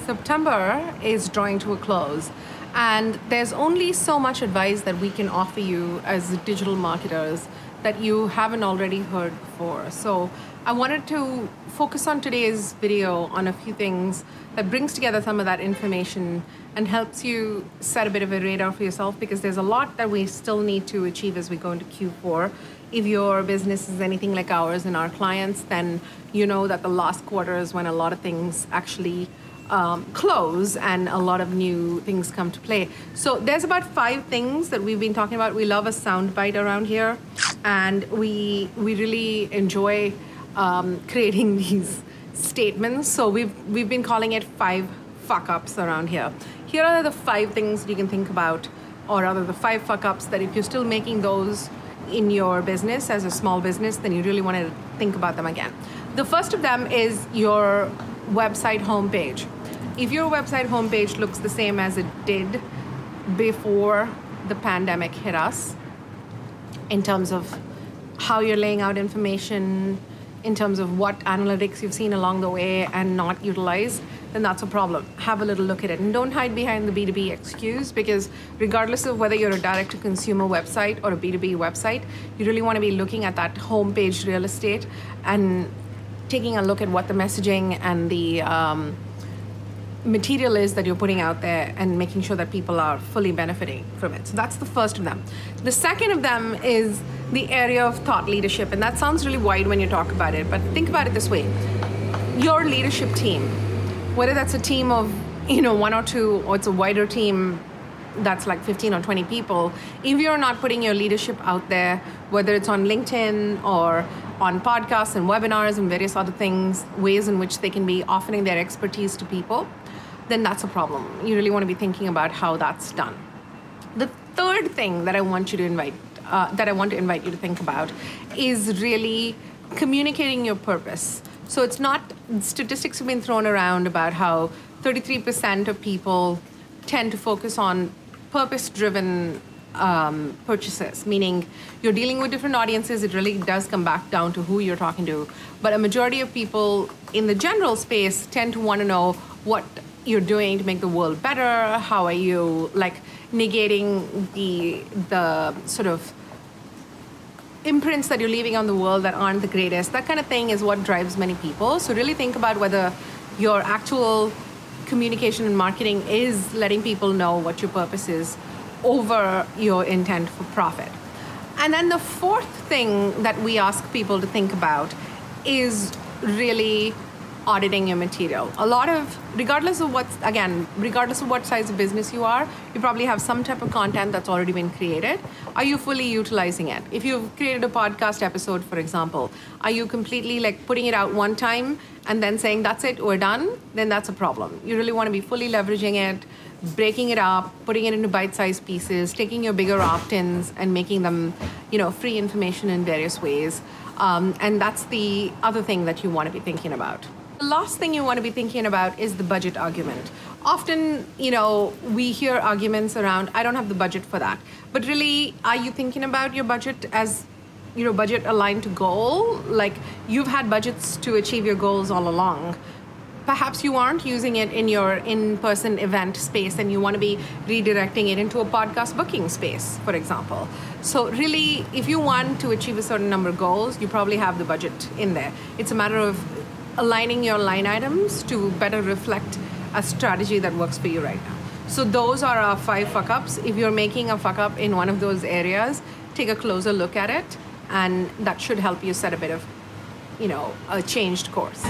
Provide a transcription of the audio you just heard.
September is drawing to a close, and there's only so much advice that we can offer you as digital marketers that you haven't already heard before. So I wanted to focus on today's video on a few things that brings together some of that information and helps you set a bit of a radar for yourself, because there's a lot that we still need to achieve as we go into Q4. If your business is anything like ours and our clients, then you know that the last quarter is when a lot of things actually close and a lot of new things come to play. So there's about 5 things that we've been talking about. We love a soundbite around here, and we really enjoy creating these statements. So we've been calling it 5 fuck-ups around here. Here are the 5 things you can think about, or rather the 5 fuck-ups that if you're still making those in your business as a small business, then you really want to think about them again. The first of them is your website homepage. If your website homepage looks the same as it did before the pandemic hit us, in terms of how you're laying out information, in terms of what analytics you've seen along the way and not utilized, then that's a problem. Have a little look at it, and don't hide behind the B2B excuse, because regardless of whether you're a direct-to-consumer website or a B2B website, you really want to be looking at that homepage real estate and taking a look at what the messaging and the material is that you're putting out there, and making sure that people are fully benefiting from it. So that's the first of them. The second of them is the area of thought leadership, and that sounds really wide when you talk about it, but think about it this way. Your leadership team, whether that's a team of 1 or 2, or it's a wider team that's like 15 or 20 people, if you're not putting your leadership out there, whether it's on LinkedIn or on podcasts and webinars and various other things, ways in which they can be offering their expertise to people, then that's a problem. You really want to be thinking about how that's done. The third thing that I want to invite you to think about is really communicating your purpose. So it's not, statistics have been thrown around about how 33% of people tend to focus on purpose-driven purchases, meaning you're dealing with different audiences. It really does come back down to who you're talking to. But a majority of people in the general space tend to want to know what you're doing to make the world better. How are you negating the sort of imprints that you're leaving on the world that aren't the greatest. That kind of thing is what drives many people. So really think about whether your actual communication and marketing is letting people know what your purpose is over your intent for profit. And then the fourth thing that we ask people to think about is really auditing your material. Regardless of what size of business you are, you probably have some type of content that's already been created. Are you fully utilizing it? If you've created a podcast episode, for example, are you completely putting it out one time and then saying, that's it, we're done? Then that's a problem. You really want to be fully leveraging it, breaking it up, putting it into bite-sized pieces, taking your bigger opt-ins and making them, free information in various ways. And that's the other thing that you want to be thinking about. The last thing you want to be thinking about is the budget argument. Often, we hear arguments around, I don't have the budget for that. But really, are you thinking about your budget as, budget aligned to goal? Like, you've had budgets to achieve your goals all along. Perhaps you aren't using it in your in-person event space, and you want to be redirecting it into a podcast booking space, for example. So really, if you want to achieve a certain number of goals, you probably have the budget in there. It's a matter of aligning your line items to better reflect a strategy that works for you right now. So those are our 5 fuck-ups. If you're making a fuck-up in one of those areas, take a closer look at it, and that should help you set a bit of, a changed course.